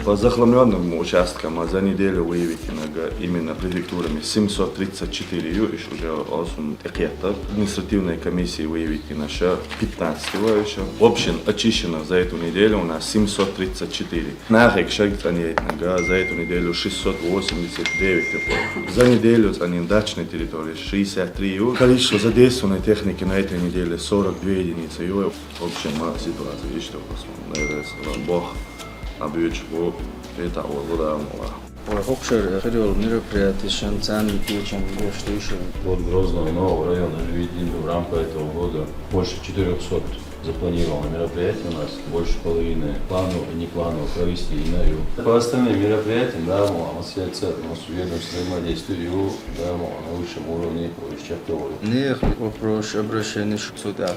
По захламленным участкам за неделю выявлено именно префектурами 734 юриш, уже 8 пакетов. Административной комиссии выявлено 15 юриш. В общем, очищено за эту неделю у нас 734. Нахек за эту неделю 689. За неделю на дачной территории 63 юр. Количество задействованной техники на этой неделе 42 единицы юр. В общем, ситуация есть, что Бог объявит, это вода. Хокшер перевел мероприятие Шанцани Печен Гоштышев. От Грозного и Нового района видим в рамках этого года больше 400 запланировано мероприятий у нас, больше половины планов и не планов провести иную. По остальным мероприятиям, да, у нас есть ведомственное взаимодействие, да, на высшем уровне исчерпывали. Нет вопрос обращения сюда.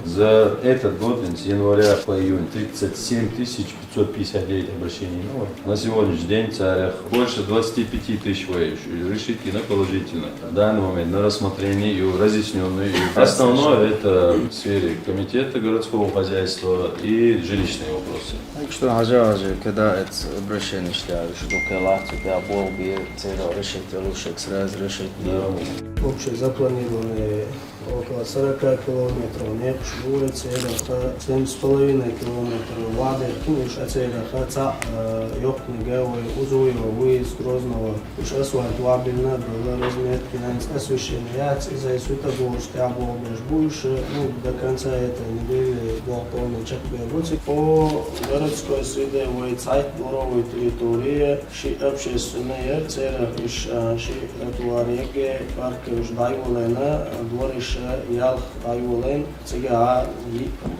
За этот год с января по июнь 37 559 обращений новых. На сегодняшний день в Царях больше 25 тысяч решетки на положительно. В данный момент на рассмотрение и разъясненные. Основное это в сфере комитета городского хозяйства и жилищные вопросы. Что хозяйство, когда это обращение считаю, что калацу, да, бол би, цера решить, лучше сразу решить. Общее запланированы около 40 километров, нет улицы, это 7,5 километров воды, уж это ёхни геой, узуева, выезд Грозного, уж асфальт вабельно, было разметки, освещение, из-за сюда было, что я был больше, до конца этой недели был полный чек бегуцик. По городской среде сайт дворовой территории, общественные цели, тротуареги, парки уж дайволена, дворище Ялх дайволен, сега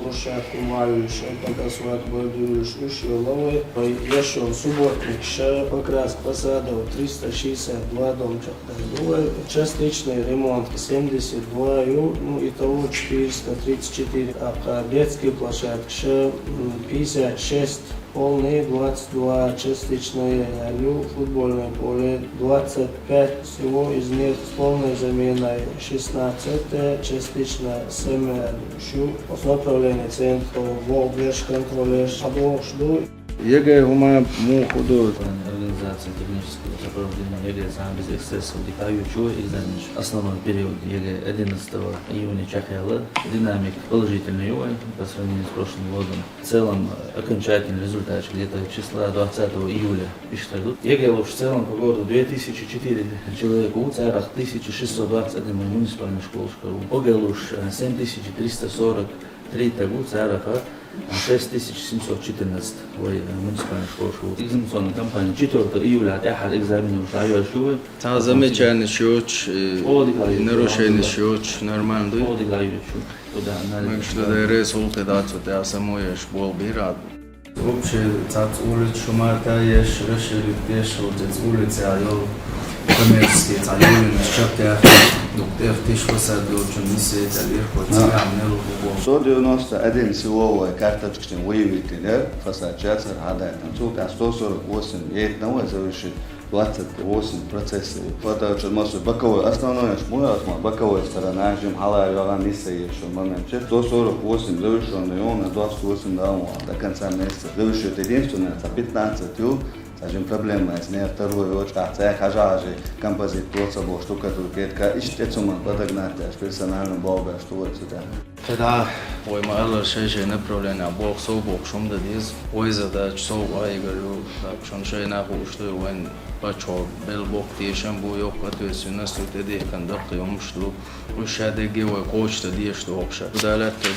площадку мающие, покосват бордюриш ушьеловый, еще субботник, покрас фасадов 362 домчах, частичный ремонт 72, итого 434, а детские площадки 56, полные 22, частичное футбольное поле 25, всего из них с полной заменой 16, частично 7, направление центра, волгеш, контролеш, обложду. ЕГЭ ума мухуду. Организация технического сопровождения ЕГЭ сам без эксцессов дикающего экзамен. Основной период ЕГЭ 11 июня Чахяла. Динамик положительный по сравнению с прошлым годом. В целом окончательный результат где-то числа 20 июля пишут. ЕГЭ в целом по городу 2004 человека, у Царах 1621 муниципальная школа. Огелуш 7343 тагу Цараха. 6714 муниципальных школ. Экзаменационная кампания 4 июля отъехал экзамены в Шайошевой. Замечательный счет, нарушение счет, нормально. Так что результат это самое школ бират. Вообще, цац улиц Шумарта есть, расширит пешо, цац улицы, айол коммерческие, цаёвин, шапте, доктор тишваса, очень миссия, цалир, хотя амнелу. 191 силовая карточка выявителя, фасад часа, гадает, 148, едет на завершит 28 процессов. Это что может боковой, основной боковая сторона, жим халай, ваган, миссия, еще момент. 148 завершенный, он на 28 до конца месяца. Завершит единственное, это 15 Скажем, проблема есть не второй очка, я хожу композит плотца был штукатурка, это ищется подогнать, персонально бога, что вот сюда. Тогда ой, мало шесть направления, бог сов бог шум да диз, ой задач сов ай говорю, так что шесть на что он почел бел бог тишем буйок, ответственность у тебя кондукт, ему что, ушаде геой коч да диз что обща. Куда лет ты